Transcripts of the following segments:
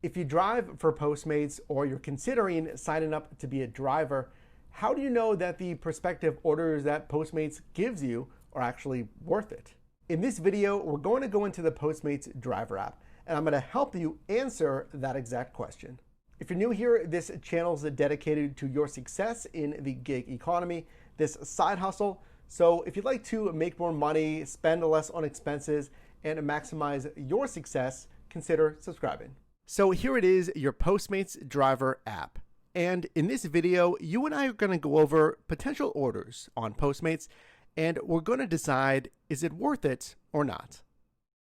If you drive for Postmates or you're considering signing up to be a driver, how do you know that the prospective orders that Postmates gives you are actually worth it? In this video, we're going to go into the Postmates driver app, and I'm going to help you answer that exact question. If you're new here, this channel is dedicated to your success in the gig economy, this side hustle. So if you'd like to make more money, spend less on expenses, and maximize your success, consider subscribing. So here it is, your Postmates driver app. And in this video, you and I are going to go over potential orders on Postmates, and we're going to decide, is it worth it or not?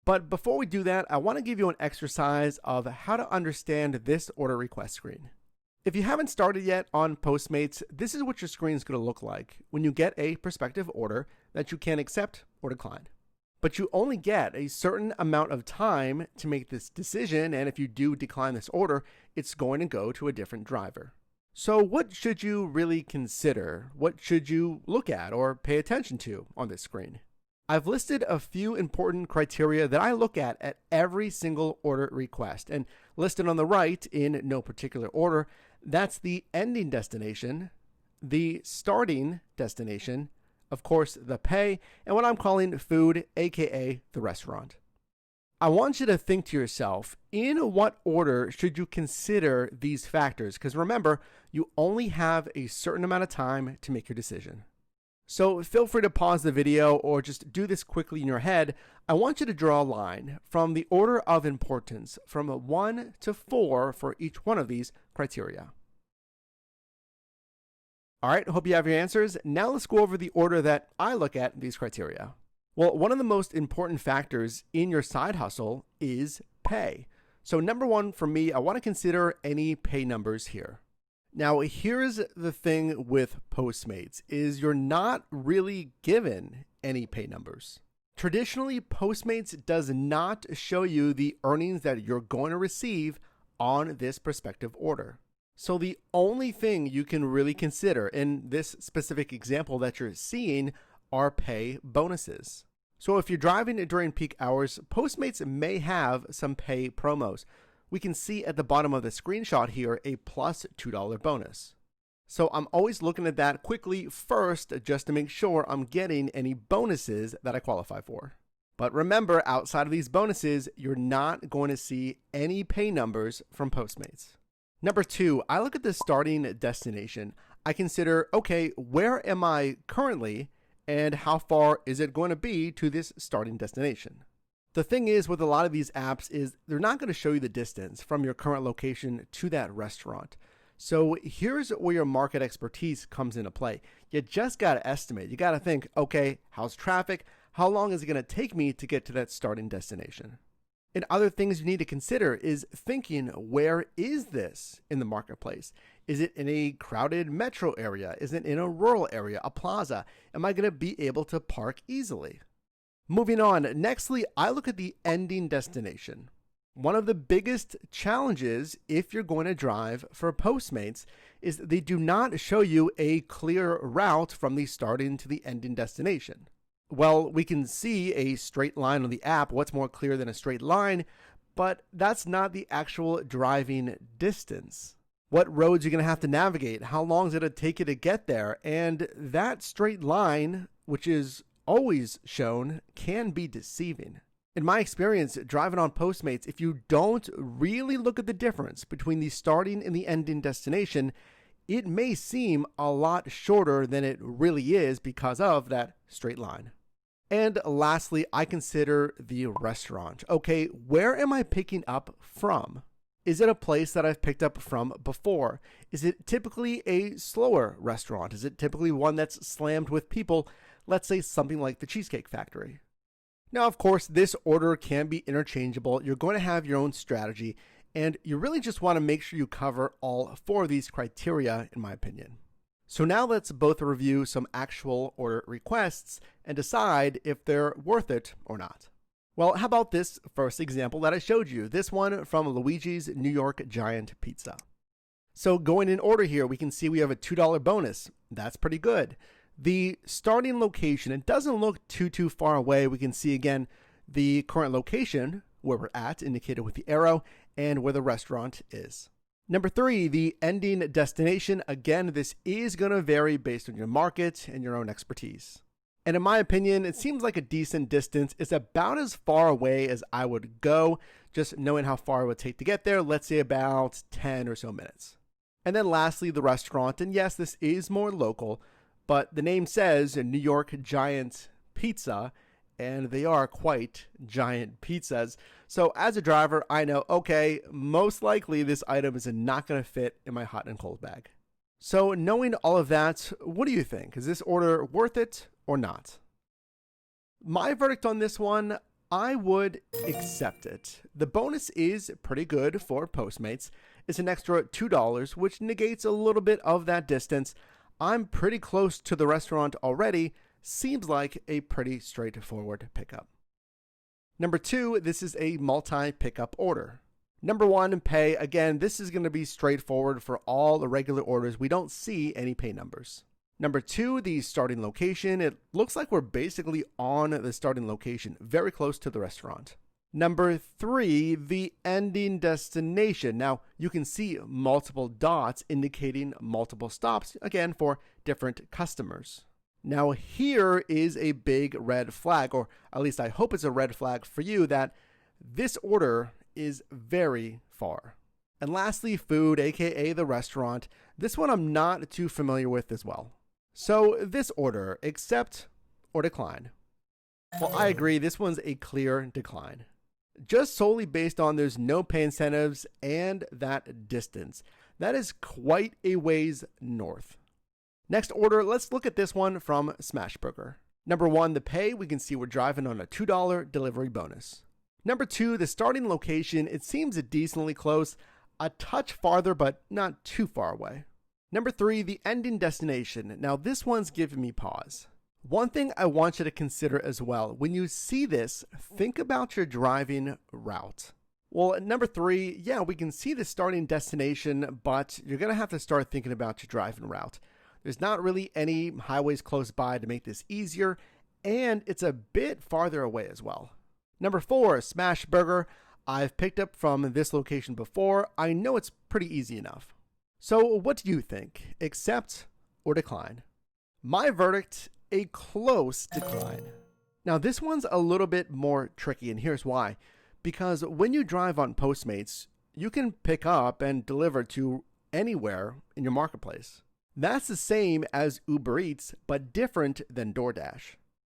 But before we do that, I want to give you an exercise of how to understand this order request screen. If you haven't started yet on Postmates, this is what your screen is going to look like when you get a prospective order that you can accept or decline. But you only get a certain amount of time to make this decision, and if you do decline this order, it's going to go to a different driver. So what should you really consider? What should you look at or pay attention to on this screen? I've listed a few important criteria that I look at every single order request, and listed on the right in no particular order, that's the ending destination, the starting destination, of course, the pay, and what I'm calling food, aka the restaurant. I want you to think to yourself, in what order should you consider these factors? Because remember, you only have a certain amount of time to make your decision. So feel free to pause the video or just do this quickly in your head. I want you to draw a line from the order of importance from 1 to 4 for each one of these criteria. All right, hope you have your answers. Now let's go over the order that I look at these criteria. Well, one of the most important factors in your side hustle is pay. So number one for me, I want to consider any pay numbers here. Now, here's the thing with Postmates is you're not really given any pay numbers. Traditionally, Postmates does not show you the earnings that you're going to receive on this prospective order. So the only thing you can really consider in this specific example that you're seeing are pay bonuses. So if you're driving during peak hours, Postmates may have some pay promos. We can see at the bottom of the screenshot here a plus $2 bonus. So I'm always looking at that quickly first just to make sure I'm getting any bonuses that I qualify for. But remember, outside of these bonuses, you're not going to see any pay numbers from Postmates. Number two, I look at the starting destination. I consider, okay, where am I currently and how far is it going to be to this starting destination? The thing is with a lot of these apps is they're not going to show you the distance from your current location to that restaurant. So here's where your market expertise comes into play. You just got to estimate. You got to think, okay, how's traffic? How long is it going to take me to get to that starting destination? And other things you need to consider is thinking, where is this in the marketplace? Is it in a crowded metro area? Is it in a rural area, a plaza? Am I going to be able to park easily? Moving on, nextly, I look at the ending destination. One of the biggest challenges if you're going to drive for Postmates is they do not show you a clear route from the starting to the ending destination. Well, we can see a straight line on the app. What's more clear than a straight line? But that's not the actual driving distance. What roads you're going to have to navigate? How long is it going to take you to get there? And that straight line, which is always shown, can be deceiving. In my experience, driving on Postmates, if you don't really look at the difference between the starting and the ending destination, it may seem a lot shorter than it really is because of that straight line. And lastly, I consider the restaurant. Okay, where am I picking up from? Is it a place that I've picked up from before? Is it typically a slower restaurant? Is it typically one that's slammed with people? Let's say something like the Cheesecake Factory. Now, of course, this order can be interchangeable. You're going to have your own strategy, and you really just want to make sure you cover all 4 of these criteria, in my opinion. So now let's both review some actual order requests and decide if they're worth it or not. Well, how about this first example that I showed you? This one from Luigi's New York Giant Pizza. So going in order here, we can see we have a $2 bonus. That's pretty good. The starting location, it doesn't look too far away. We can see again the current location where we're at, indicated with the arrow, and where the restaurant is. Number 3, the ending destination. Again, this is going to vary based on your market and your own expertise. And in my opinion, it seems like a decent distance. It's about as far away as I would go, just knowing how far it would take to get there, let's say about 10 or so minutes. And then lastly, the restaurant. And yes, this is more local, but the name says New York Giant Pizza, and they are quite giant pizzas. So as a driver, I know, okay, most likely this item is not going to fit in my hot and cold bag. So knowing all of that, what do you think? Is this order worth it or not? My verdict on this one, I would accept it. The bonus is pretty good for Postmates. It's an extra $2, which negates a little bit of that distance. I'm pretty close to the restaurant already. Seems like a pretty straightforward pickup. Number 2, this is a multi-pickup order. Number 1, pay. Again, this is going to be straightforward for all the regular orders. We don't see any pay numbers. Number 2, the starting location. It looks like we're basically on the starting location, very close to the restaurant. Number 3, the ending destination. Now, you can see multiple dots indicating multiple stops, again, for different customers. Now, here is a big red flag, or at least I hope it's a red flag for you, that this order is very far. And lastly, food, aka the restaurant. This one I'm not too familiar with as well. So this order, accept or decline? Well, I agree, this one's a clear decline. Just solely based on there's no pay incentives and that distance. That is quite a ways north. Next order, let's look at this one from Smashburger. Number 1, the pay. We can see we're driving on a $2 delivery bonus. Number 2, the starting location. It seems decently close, a touch farther, but not too far away. Number 3, the ending destination. Now this one's giving me pause. One thing I want you to consider as well, when you see this, think about your driving route. Well, at number 3, yeah, we can see the starting destination, but you're going to have to start thinking about your driving route. There's not really any highways close by to make this easier, and it's a bit farther away as well. Number 4, Smashburger. I've picked up from this location before. I know it's pretty easy enough. So what do you think? Accept or decline? My verdict, a close decline. Now this one's a little bit more tricky, and here's why. Because when you drive on Postmates, you can pick up and deliver to anywhere in your marketplace. That's the same as Uber Eats, but different than DoorDash.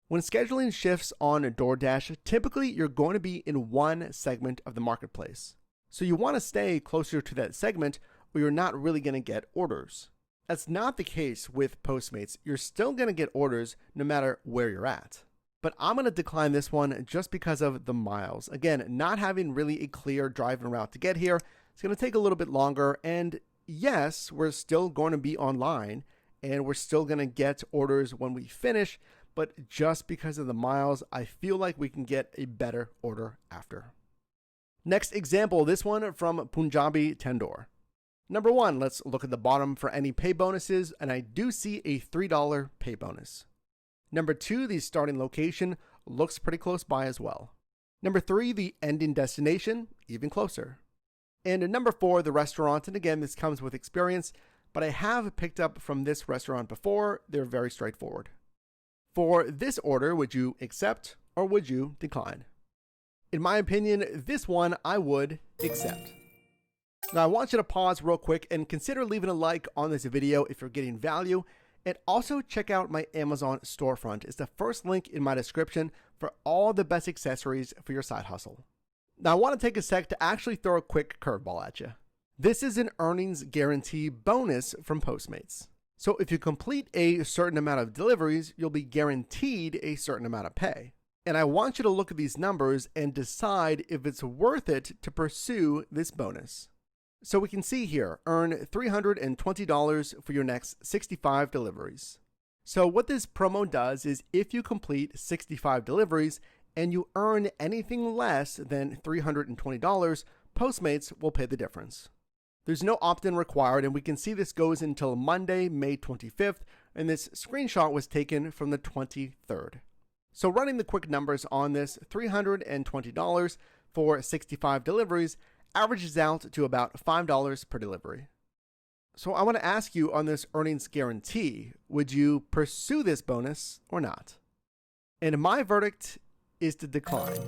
When scheduling shifts on DoorDash, typically you're going to be in one segment of the marketplace. So you want to stay closer to that segment or you're not really going to get orders. That's not the case with Postmates. You're still going to get orders no matter where you're at. But I'm going to decline this one just because of the miles. Again, not having really a clear driving route to get here. It's going to take a little bit longer, and yes, we're still going to be online and we're still going to get orders when we finish, but just because of the miles, I feel like we can get a better order after. Next example, this one from Punjabi Tandoor. Number 1, let's look at the bottom for any pay bonuses, and I do see a $3 pay bonus. Number 2, the starting location looks pretty close by as well. Number 3, the ending destination, even closer. And number 4, the restaurant, and again, this comes with experience, but I have picked up from this restaurant before. They're very straightforward. For this order, would you accept or would you decline? In my opinion, this one I would accept. Now I want you to pause real quick and consider leaving a like on this video if you're getting value, and also check out my Amazon storefront. It's the first link in my description for all the best accessories for your side hustle. Now, I want to take a sec to actually throw a quick curveball at you. This is an earnings guarantee bonus from Postmates. So if you complete a certain amount of deliveries, you'll be guaranteed a certain amount of pay. And I want you to look at these numbers and decide if it's worth it to pursue this bonus. So we can see here, earn $320 for your next 65 deliveries. So what this promo does is if you complete 65 deliveries, and you earn anything less than $320, Postmates will pay the difference. There's no opt-in required, and we can see this goes until Monday, May 25th, and this screenshot was taken from the 23rd. So running the quick numbers on this, $320 for 65 deliveries averages out to about $5 per delivery. So I want to ask you on this earnings guarantee, would you pursue this bonus or not? And my verdict is to decline.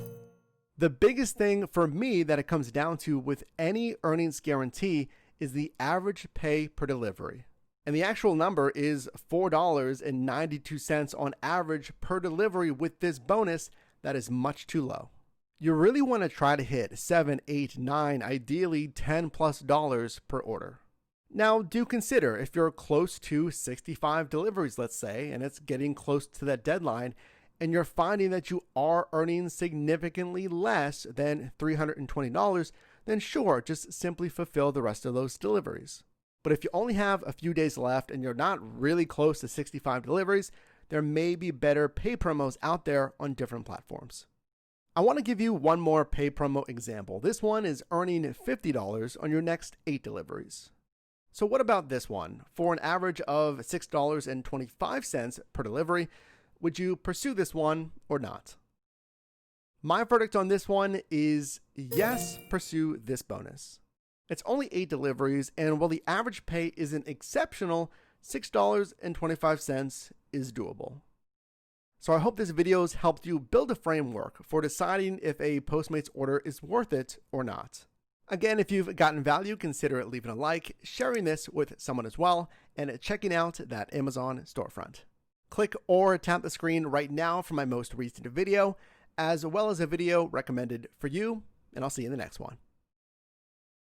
The biggest thing for me that it comes down to with any earnings guarantee is the average pay per delivery. And the actual number is $4.92 on average per delivery with this bonus. That is much too low. You really want to try to hit $7, $8, $9, ideally $10+ per order. Now, do consider if you're close to 65 deliveries, let's say, and it's getting close to that deadline, and you're finding that you are earning significantly less than $320, then sure, just simply fulfill the rest of those deliveries. But if you only have a few days left and you're not really close to 65 deliveries, there may be better pay promos out there on different platforms. I want to give you one more pay promo example. This one is earning $50 on your next 8 deliveries. So what about this one? For an average of $6.25 per delivery, would you pursue this one or not? My verdict on this one is yes, pursue this bonus. It's only 8 deliveries, and while the average pay isn't exceptional, $6.25 is doable. So I hope this video has helped you build a framework for deciding if a Postmates order is worth it or not. Again, if you've gotten value, consider leaving a like, sharing this with someone as well, and checking out that Amazon storefront. Click or tap the screen right now for my most recent video, as well as a video recommended for you, and I'll see you in the next one.